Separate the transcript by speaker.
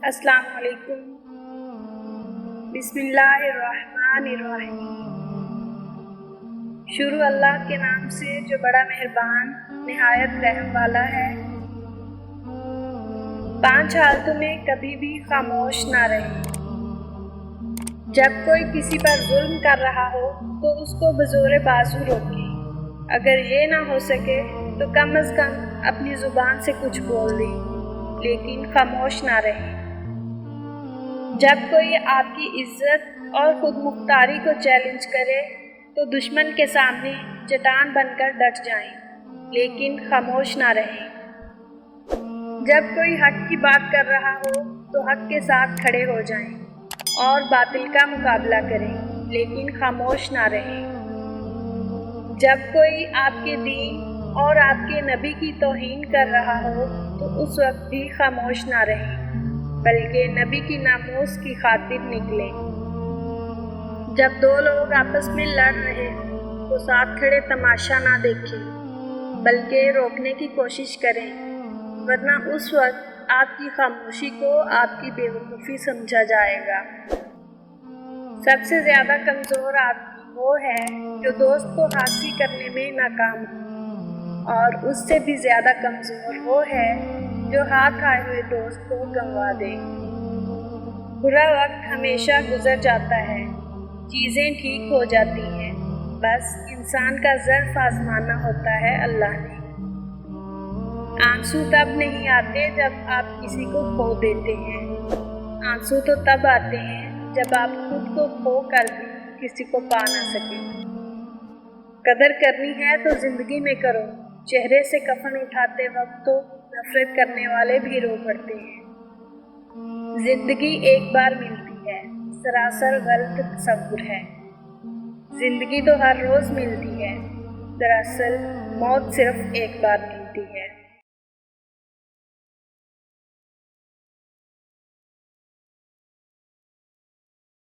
Speaker 1: السلام علیکم۔ بسم اللہ الرحمن الرحیم۔ شروع اللہ کے نام سے جو بڑا مہربان نہایت رحم والا ہے۔ 5 حالتوں میں کبھی بھی خاموش نہ رہیں۔ جب کوئی کسی پر ظلم کر رہا ہو تو اس کو بزور بازو روکیں۔ اگر یہ نہ ہو سکے تو کم از کم اپنی زبان سے کچھ بول دیں، لیکن خاموش نہ رہیں۔ جب کوئی آپ کی عزت اور خود مختاری کو چیلنج کرے تو دشمن کے سامنے چٹان بن کر ڈٹ جائیں، لیکن خاموش نہ رہیں۔ جب کوئی حق کی بات کر رہا ہو تو حق کے ساتھ کھڑے ہو جائیں اور باطل کا مقابلہ کریں، لیکن خاموش نہ رہیں۔ جب کوئی آپ کے دین اور آپ کے نبی کی توہین کر رہا ہو تو اس وقت بھی خاموش نہ رہیں، بلکہ نبی کی ناموس کی خاطر نکلیں۔ جب 2 لوگ آپس میں لڑ رہے ہوں تو ساتھ کھڑے تماشا نہ دیکھیں، بلکہ روکنے کی کوشش کریں، ورنہ اس وقت آپ کی خاموشی کو آپ کی بے وقوفی سمجھا جائے گا۔ سب سے زیادہ کمزور آدمی وہ ہے جو دوست کو حاصل کرنے میں ناکام ہو، اور اس سے بھی زیادہ کمزور وہ ہے جو ہاتھ آئے ہوئے دوست کو گنوا دے۔ برا وقت ہمیشہ گزر جاتا ہے، چیزیں ٹھیک ہو جاتی ہیں، بس انسان کا ظرف آزمانا ہوتا ہے اللہ نے۔ آنسو تب نہیں آتے جب آپ کسی کو کھو دیتے ہیں، آنسو تو تب آتے ہیں جب آپ خود کو کھو کر بھی کسی کو پا نہ سکیں۔ قدر کرنی ہے تو زندگی میں کرو، چہرے سے کفن اٹھاتے وقت تو نفرت کرنے والے بھی رو پڑتے ہیں۔ زندگی ایک بار ملتی ہے، سراسر غلط تصور ہے۔ زندگی تو ہر روز ملتی ہے، دراصل موت صرف ایک بار ملتی ہے۔